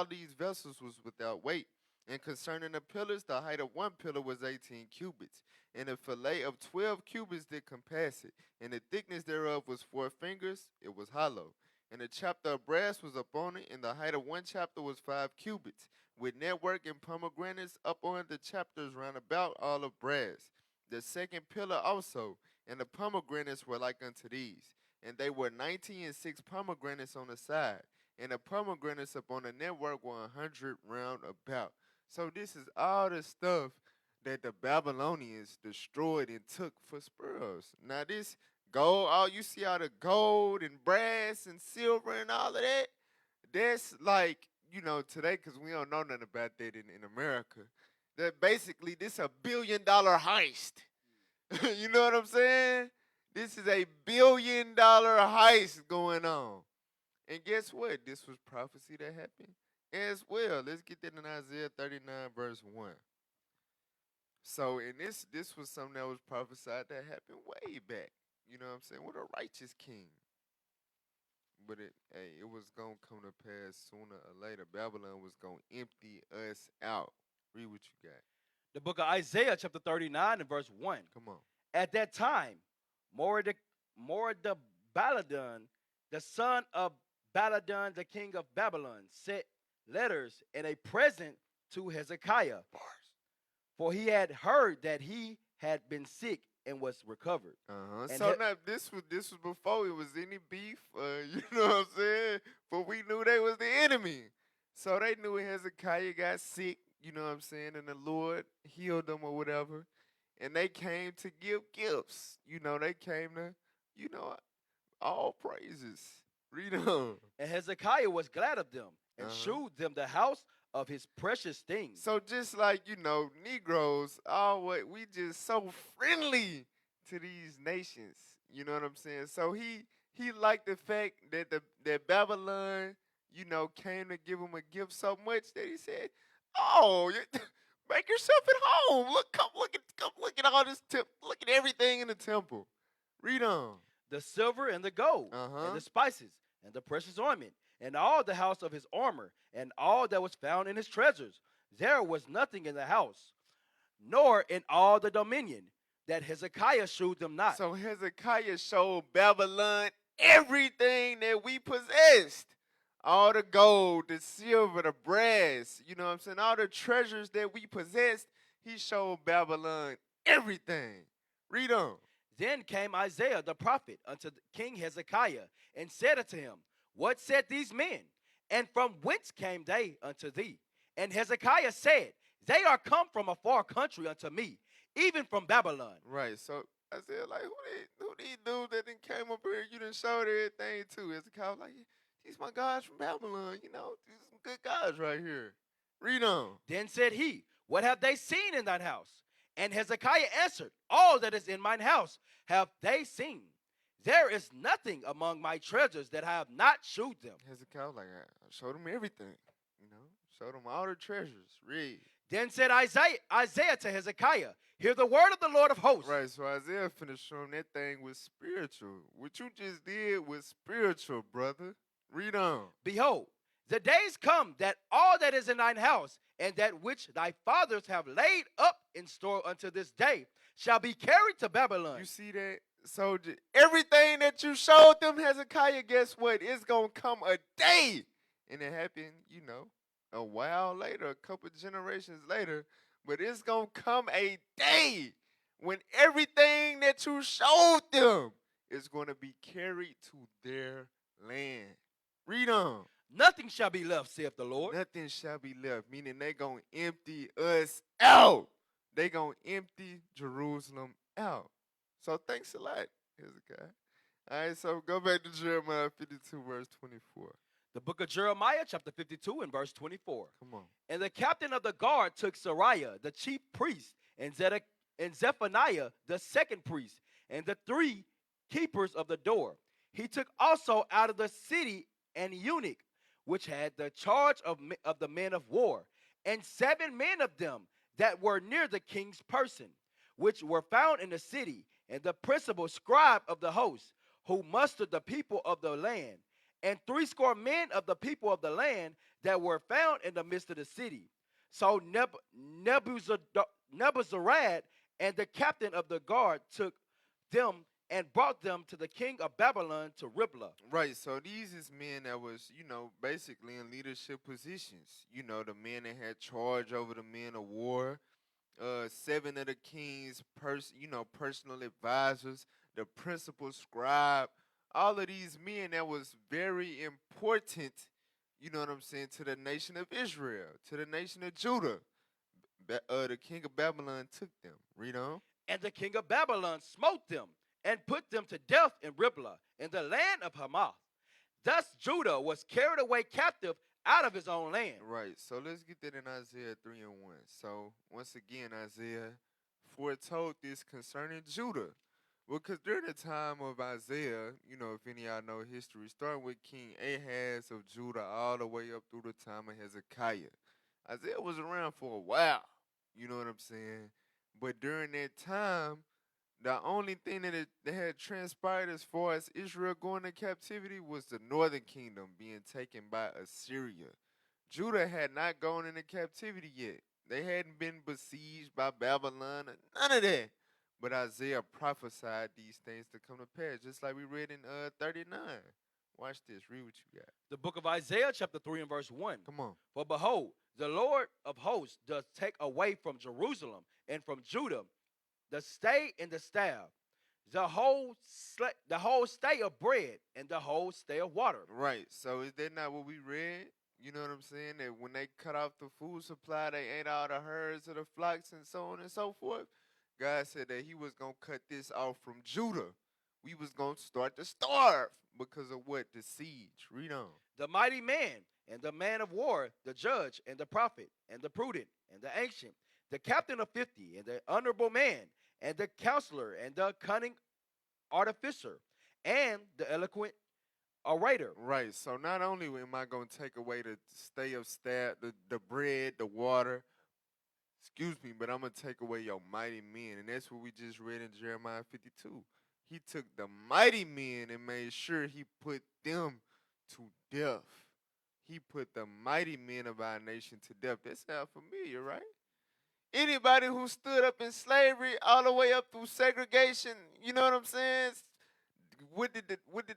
these vessels was without weight. And concerning the pillars, the height of 1 pillar was 18 cubits, and a fillet of 12 cubits did compass it, and the thickness thereof was 4 fingers, it was hollow. And the chapter of brass was upon it, and the height of 1 chapter was 5 cubits, with network and pomegranates upon the chapters round about, all of brass. The 2nd pillar also, and the pomegranates were like unto these, and they were 90 and 6 pomegranates on the side, and the pomegranates upon the network were 100 round about. So this is all the stuff that the Babylonians destroyed and took for spoils. Now this gold, all you see all the gold and brass and silver and all of that, that's like, today, because we don't know nothing about that in America, that basically this $1 billion heist. You know what I'm saying? This is $1 billion heist going on. And guess what? This was prophecy that happened as well. Let's get that in Isaiah 39, verse 1. So, and this was something that was prophesied that happened way back. You know what I'm saying? With a righteous king. But it was gonna come to pass sooner or later. Babylon was gonna empty us out. Read what you got. The book of Isaiah, chapter 39, and verse 1. Come on. At that time, Moradabaladan, the son of Baladan, the king of Babylon, sent letters and a present to Hezekiah, for he had heard that he had been sick and was recovered. Uh-huh. And So now this was before it was any beef. You know what I'm saying? But we knew they was the enemy. So they knew Hezekiah got sick, you know what I'm saying, and the Lord healed them or whatever. And they came to give gifts. They came to, all praises. Read on. And Hezekiah was glad of them and Uh-huh. shewed them the house of his precious things. So just like, Negroes, we just so friendly to these nations. You know what I'm saying? So he liked the fact that that Babylon, came to give him a gift so much that he said, "Oh, make yourself at home. Come look at all this look at everything in the temple." Read on. The silver and the gold, Uh-huh. and the spices, and the precious ointment, and all the house of his armor, and all that was found in his treasures. There was nothing in the house, nor in all the dominion, that Hezekiah shewed them not. So Hezekiah showed Babylon everything that we possessed. All the gold, the silver, the brass, you know what I'm saying? All the treasures that we possessed, he showed Babylon everything. Read on. Then came Isaiah the prophet unto King Hezekiah, and said unto him, What said these men? And from whence came they unto thee? And Hezekiah said, They are come from a far country unto me, even from Babylon. Right, so I said, like, who these dudes that done came up here, you done showed everything to? Hezekiah was like, these my guys from Babylon, these are some good guys right here. Read on. Then said he, What have they seen in thine house? And Hezekiah answered, All that is in mine house have they seen. There is nothing among my treasures that I have not shewed them. Hezekiah was like, I showed them everything, showed them all the treasures. Read. Then said Isaiah to Hezekiah, Hear the word of the Lord of hosts. Right, so Isaiah finished showing that thing was spiritual. What you just did was spiritual, brother. Read on. Behold, the days come that all that is in thine house, and that which thy fathers have laid up in store unto this day, shall be carried to Babylon. You see that? So everything that you showed them, Hezekiah, guess what? It's going to come a day. And it happened, a while later, a couple generations later. But it's going to come a day when everything that you showed them is going to be carried to their land. Read on. Nothing shall be left, saith the Lord. Nothing shall be left, meaning they going to empty us out. They going to empty Jerusalem out. So thanks a lot, Hezekiah. All right, so go back to Jeremiah 52, verse 24. The book of Jeremiah, chapter 52, and verse 24. Come on. And the captain of the guard took Sariah, the chief priest, and Zephaniah, the second priest, and the three keepers of the door. He took also out of the city an eunuch, which had the charge of the men of war, and 7 men of them that were near the king's person, which were found in the city, and the principal scribe of the host, who mustered the people of the land, and 60 men of the people of the land that were found in the midst of the city. So Nebuzaradan and the captain of the guard took them and brought them to the king of Babylon to Riblah. Right, so these is men that was, basically in leadership positions. The men that had charge over the men of war. 7 of the king's personal advisors, the principal scribe, all of these men that was very important, you know what I'm saying, to the nation of Israel, to the nation of Judah. The king of Babylon took them. Read on. And the king of Babylon smote them and put them to death in Riblah, in the land of Hamath. Thus Judah was carried away captive out of his own land. Right. So let's get that in Isaiah 3 and 1. So once again, Isaiah foretold this concerning Judah. Because during the time of Isaiah, if any of y'all know history, starting with King Ahaz of Judah all the way up through the time of Hezekiah. Isaiah was around for a while. You know what I'm saying? But during that time, the only thing that had transpired as far as Israel going into captivity was the northern kingdom being taken by Assyria. Judah had not gone into captivity yet. They hadn't been besieged by Babylon or none of that. But Isaiah prophesied these things to come to pass, just like we read in 39. Watch this. Read what you got. The book of Isaiah, chapter 3 and verse 1. Come on. For behold, the Lord of hosts does take away from Jerusalem and from Judah the stay and the staff, the whole stay of bread and the whole stay of water. Right. So is that not what we read? You know what I'm saying? That when they cut off the food supply, they ate all the herds of the flocks and so on and so forth. God said that he was going to cut this off from Judah. We was going to start to starve because of what? The siege. Read on. The mighty man and the man of war, the judge and the prophet and the prudent and the ancient, the captain of 50 and the honorable man and the counselor and the cunning artificer and the eloquent orator. Right. So not only am I going to take away the stay of staff, the bread, the water, but I'm going to take away your mighty men. And that's what we just read in Jeremiah 52. He took the mighty men and made sure he put them to death. He put the mighty men of our nation to death. That sounds familiar, right? Anybody who stood up in slavery all the way up through segregation, you know what I'm saying? What did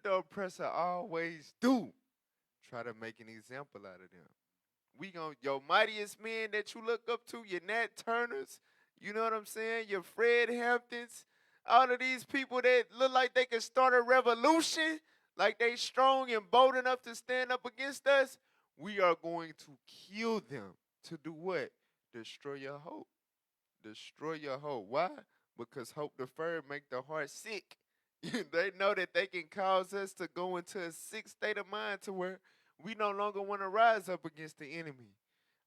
the oppressor always do? Try to make an example out of them. Your mightiest men that you look up to, your Nat Turners, you know what I'm saying? Your Fred Hamptons, all of these people that look like they can start a revolution, like they strong and bold enough to stand up against us, we are going to kill them. To do what? Destroy your hope. Destroy your hope. Why? Because hope deferred make the heart sick. They know that they can cause us to go into a sick state of mind to where we no longer want to rise up against the enemy.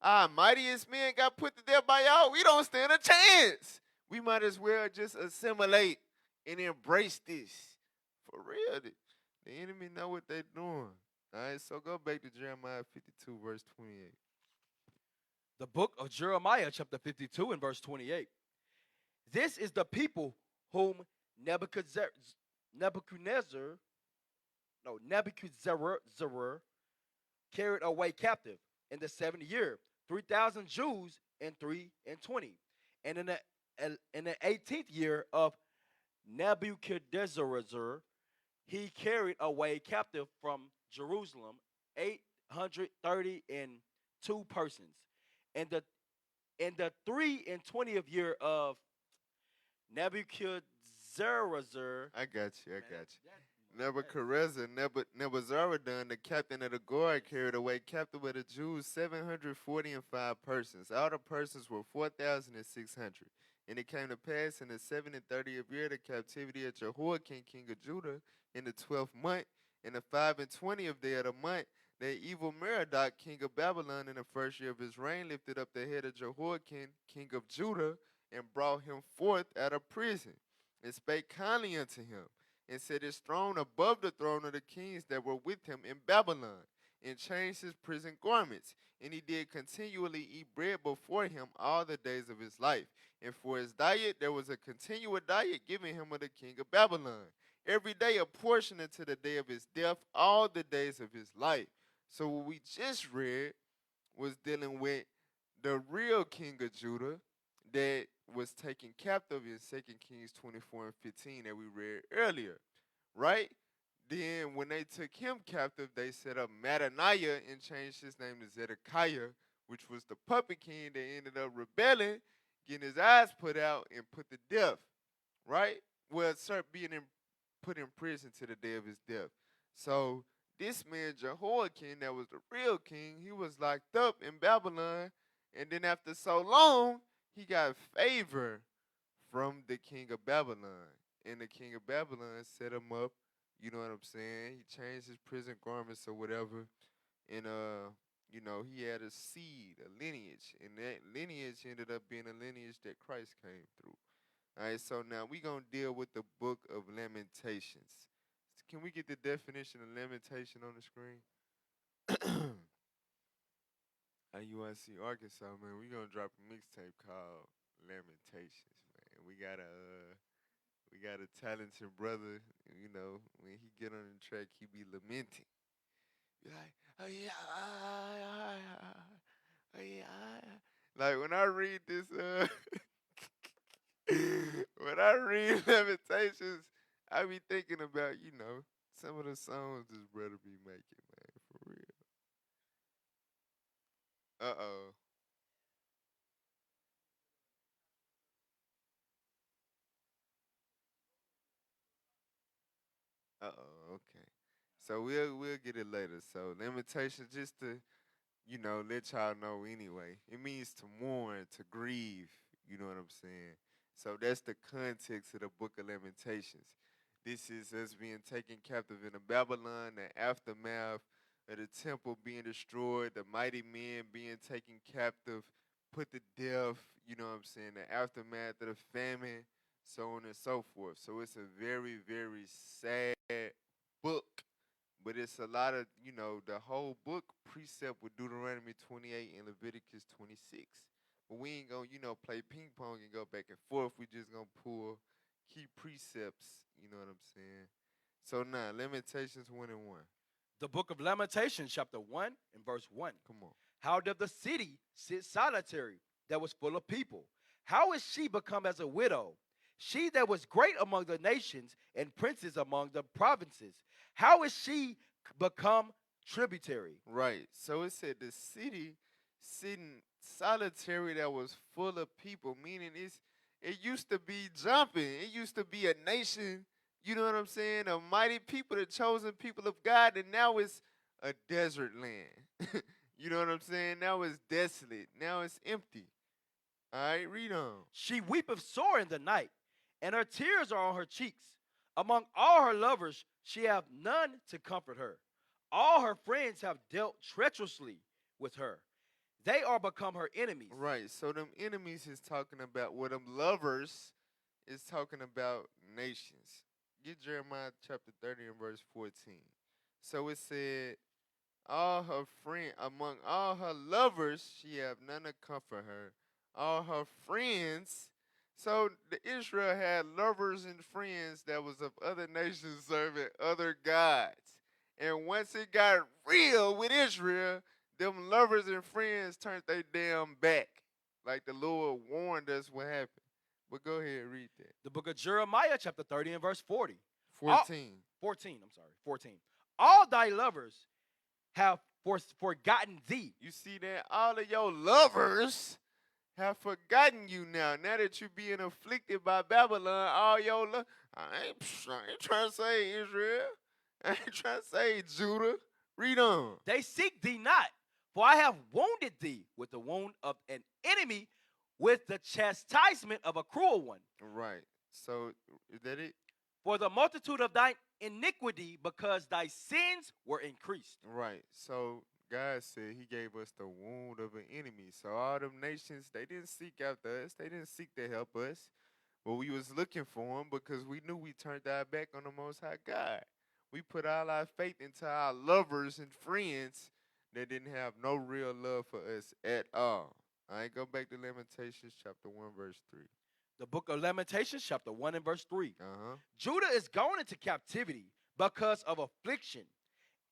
Our mightiest men got put to death by y'all. We don't stand a chance. We might as well just assimilate and embrace this. For real. The enemy know what they're doing. All right, so go back to Jeremiah 52, verse 28. The book of Jeremiah, chapter 52 and verse 28. This is the people whom Nebuchadnezzar carried away captive in the 70th year, 3,000 Jews in 3 and 20. And in the 18th year of Nebuchadnezzar, he carried away captive from Jerusalem 832 persons. In the 3 and 20th year of Nebuchadnezzar, I got you. Nebuzaradan, the captain of the guard, carried away captive of the Jews 745 persons. All the persons were 4,600. And it came to pass in the 7 and 30th year of the captivity of Jehoiakim, king of Judah, in the 12th month, in the 5 and 20th day of the month, that evil Merodach, king of Babylon, in the first year of his reign, lifted up the head of Jehoiakim, king of Judah, and brought him forth out of prison, and spake kindly unto him, and set his throne above the throne of the kings that were with him in Babylon, and changed his prison garments. And he did continually eat bread before him all the days of his life. And for his diet there was a continual diet given him of the king of Babylon, every day a portion unto the day of his death, all the days of his life. So what we just read was dealing with the real king of Judah that was taken captive in 2 Kings 24 and 15 that we read earlier, right? Then when they took him captive, they set up Mattaniah and changed his name to Zedekiah, which was the puppet king that ended up rebelling, getting his eyes put out and put to death, right? Well, being put in prison to the day of his death. So this man Jehoiakim, that was the real king, he was locked up in Babylon, and then after so long, he got favor from the king of Babylon. And the king of Babylon set him up, you know what I'm saying? He changed his prison garments or whatever. And he had a seed, a lineage, and that lineage ended up being a lineage that Christ came through. All right, so now we're going to deal with the book of Lamentations. Can we get the definition of lamentation on the screen? IUIC Arkansas, man, we're going to drop a mixtape called Lamentations, man. We got a talented brother, when he get on the track, he be lamenting. Be like, oh yeah, oh yeah. Like when I read this, when I read Lamentations, I be thinking about, some of the songs this brother be making, man, for real. Uh-oh. Uh-oh, okay. So we'll get it later. So Lamentations, just to let y'all know anyway. It means to mourn, to grieve. You know what I'm saying? So that's the context of the book of Lamentations. This is us being taken captive in Babylon, the aftermath of the temple being destroyed, the mighty men being taken captive, put to death, you know what I'm saying, the aftermath of the famine, so on and so forth. So it's a very, very sad book, but it's a lot of, the whole book precept with Deuteronomy 28 and Leviticus 26. But we ain't gonna, play ping pong and go back and forth. We just gonna pull key precepts, you know what I'm saying? So now, Lamentations 1 and 1. The book of Lamentations, chapter 1 and verse 1. Come on. How doth the city sit solitary that was full of people? How is she become as a widow? She that was great among the nations and princes among the provinces. How is she become tributary? Right. So it said the city sitting solitary that was full of people, meaning it used to be jumping. It used to be a nation, you know what I'm saying? A mighty people, the chosen people of God, and now it's a desert land. You know what I'm saying? Now it's desolate. Now it's empty. All right, read on. She weepeth sore in the night, and her tears are on her cheeks. Among all her lovers, she hath none to comfort her. All her friends have dealt treacherously with her. They are become her enemies. Right. So them enemies is talking about, them lovers is talking about nations. Get Jeremiah chapter 30 and verse 14. So it said, all her friend among all her lovers, she have none to comfort her. All her friends. So the Israel had lovers and friends that was of other nations serving other gods. And once it got real with Israel, them lovers and friends turned their damn back. Like the Lord warned us what happened. But go ahead, read that. The book of Jeremiah, chapter 30 and verse 40. 14. 14. All thy lovers have forgotten thee. You see that? All of your lovers have forgotten you now. Now that you're being afflicted by Babylon, all your I ain't trying to say Israel. I ain't trying to say Judah. Read on. They seek thee not, for I have wounded thee with the wound of an enemy, with the chastisement of a cruel one. Right. So, is that it? For the multitude of thine iniquity, because thy sins were increased. Right. So, God said he gave us the wound of an enemy. So, all them nations, they didn't seek after us. They didn't seek to help us. But we was looking for them because we knew we turned our back on the Most High God. We put all our faith into our lovers and friends that didn't have no real love for us at all. All right, go back to Lamentations chapter 1, verse 3. The book of Lamentations, chapter 1 and verse 3. Uh-huh. Judah is gone into captivity because of affliction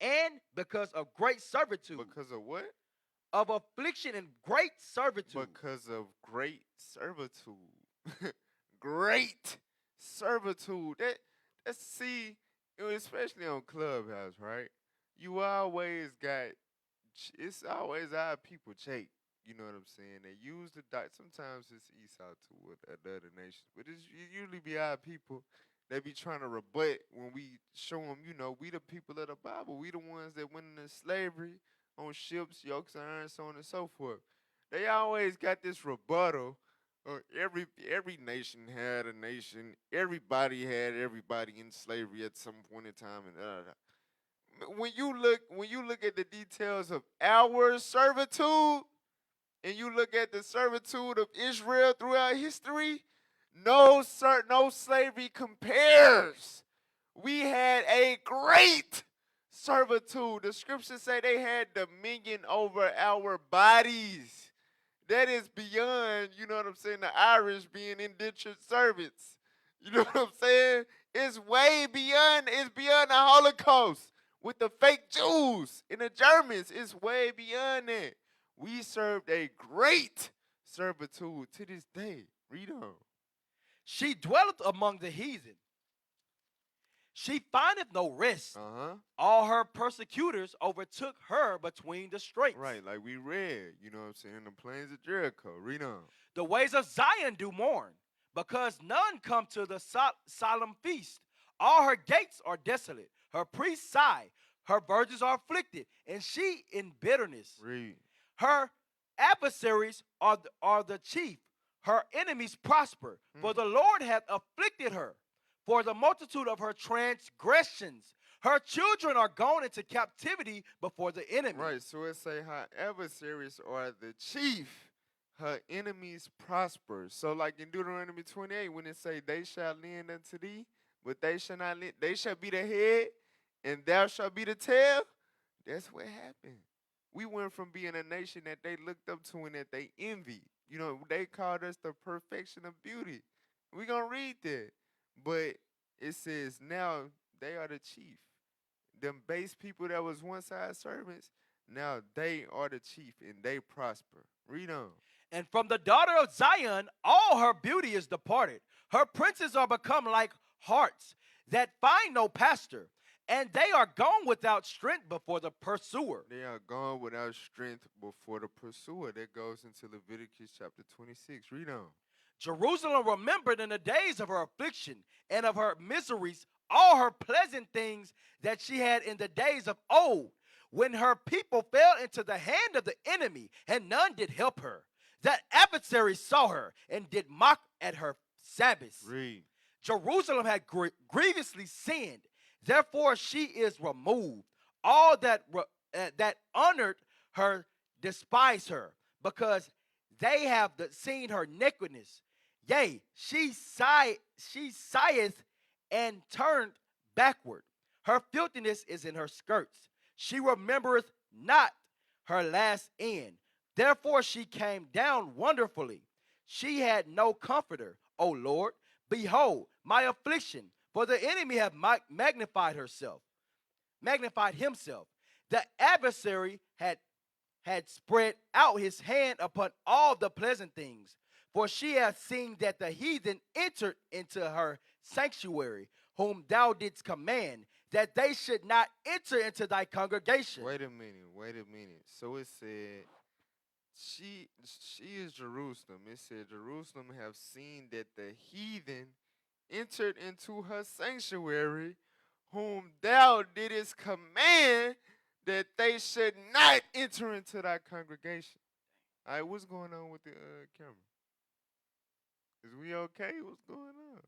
and because of great servitude. Because of what? Of affliction and great servitude. Because of great servitude. Great servitude. That's see, especially on Clubhouse, right? You always got, it's always our people check. You know what I'm saying? They use the dot. Sometimes it's Esau too with the other nations, but it usually be our people. They be trying to rebut when we show them, we the people of the Bible. We the ones that went into slavery on ships, yokes of iron, so on and so forth. They always got this rebuttal Every nation had a nation. Everybody had everybody in slavery at some point in time, and when you look at the details of our servitude, and you look at the servitude of Israel throughout history, no slavery compares. We had a great servitude. The scriptures say they had dominion over our bodies. That is beyond, you know what I'm saying, the Irish being indentured servants. You know what I'm saying? It's beyond the Holocaust with the fake Jews and the Germans. It's way beyond that. We served a great servitude to this day. Read on. She dwelleth among the heathen. She findeth no rest. Uh-huh. All her persecutors overtook her between the straits. Right, like we read, you know what I'm saying, the plains of Jericho. Read on. The ways of Zion do mourn, because none come to the solemn feast. All her gates are desolate. Her priests sigh. Her virgins are afflicted, and she in bitterness. Read. Her adversaries are the chief. Her enemies prosper, for the Lord hath afflicted her. For the multitude of her transgressions, her children are gone into captivity before the enemy. Right, so it say her adversaries are the chief, her enemies prosper. So like in Deuteronomy 28, when it say they shall lend unto thee, but they shall not lend, they shall be the head, and thou shalt be the tail. That's what happened. We went from being a nation that they looked up to and that they envied. You know, they called us the perfection of beauty. We're going to read that. But it says now they are the chief. Them base people that was one side servants, now they are the chief and they prosper. Read on. And from the daughter of Zion, all her beauty is departed. Her princes are become like harts that find no pasture, and they are gone without strength before the pursuer. They are gone without strength before the pursuer. That goes into Leviticus chapter 26. Read on. Jerusalem remembered in the days of her affliction and of her miseries all her pleasant things that she had in the days of old, when her people fell into the hand of the enemy, and none did help her. That adversaries saw her and did mock at her Sabbaths. Read. Jerusalem had grievously sinned, therefore she is removed. All that honored her despise her, because they have seen her nakedness. Yea, she sigheth and turned backward. Her filthiness is in her skirts. She remembereth not her last end. Therefore she came down wonderfully. She had no comforter, O Lord. Behold my affliction, for the enemy hath magnified himself. The adversary had spread out his hand upon all the pleasant things. For she hath seen that the heathen entered into her sanctuary, whom thou didst command, that they should not enter into thy congregation. Wait a minute. So it said, she is Jerusalem. It said Jerusalem have seen that the heathen entered into her sanctuary, whom thou didst command that they should not enter into thy congregation. All right, what's going on with the camera? Is we okay? What's going on?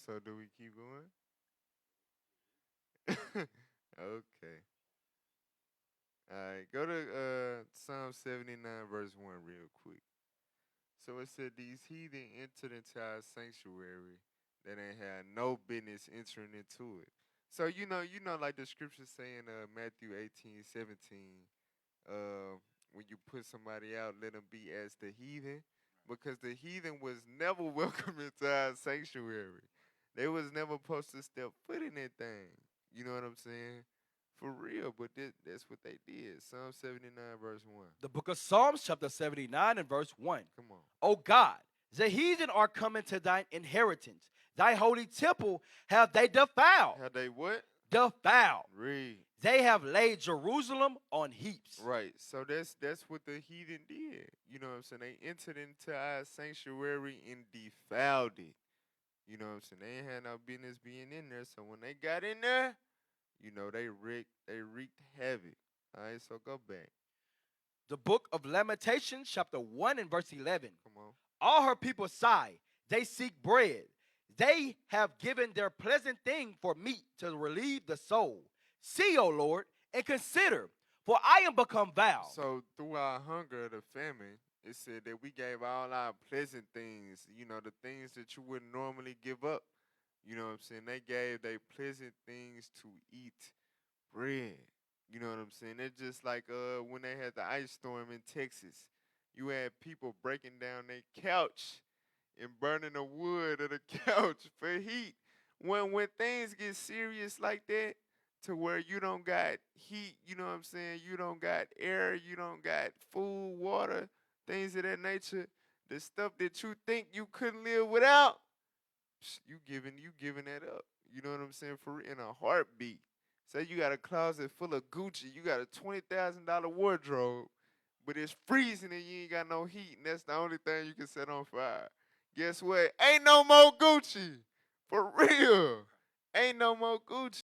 So do we keep going? Okay. All right, go to Psalm 79, verse 1 real quick. So it said, these heathen entered into our sanctuary that ain't had no business entering into it. So like the scriptures say in Matthew 18:17, when you put somebody out, let them be as the heathen, because the heathen was never welcome into our sanctuary. They was never supposed to step foot in that thing. You know what I'm saying? For real, but that's what they did. Psalm 79, verse 1. The book of Psalms, chapter 79, and verse 1. Come on. O God, the heathen are coming to thine inheritance. Thy holy temple have they defiled. Have they what? Defiled. Read. They have laid Jerusalem on heaps. Right. So that's what the heathen did. You know what I'm saying? They entered into our sanctuary and defiled it. You know what I'm saying? They ain't had no business being in there. So when they got in there, they wreaked havoc. All right, so go back. The book of Lamentations, chapter 1 and verse 11. Come on. All her people sigh, they seek bread. They have given their pleasant thing for meat to relieve the soul. See, O Lord, and consider, for I am become vile. So through our hunger, the famine, it said that we gave all our pleasant things, the things that you wouldn't normally give up. You know what I'm saying? They gave they pleasant things to eat bread. You know what I'm saying? It's just like when they had the ice storm in Texas. You had people breaking down their couch and burning the wood of the couch for heat. When things get serious like that, to where you don't got heat, you know what I'm saying? You don't got air, you don't got food, water, things of that nature. The stuff that you think you couldn't live without, you giving that up. You know what I'm saying? For in a heartbeat. Say you got a closet full of Gucci, you got a $20,000 wardrobe, but it's freezing and you ain't got no heat, and that's the only thing you can set on fire. Guess what? Ain't no more Gucci. For real. Ain't no more Gucci.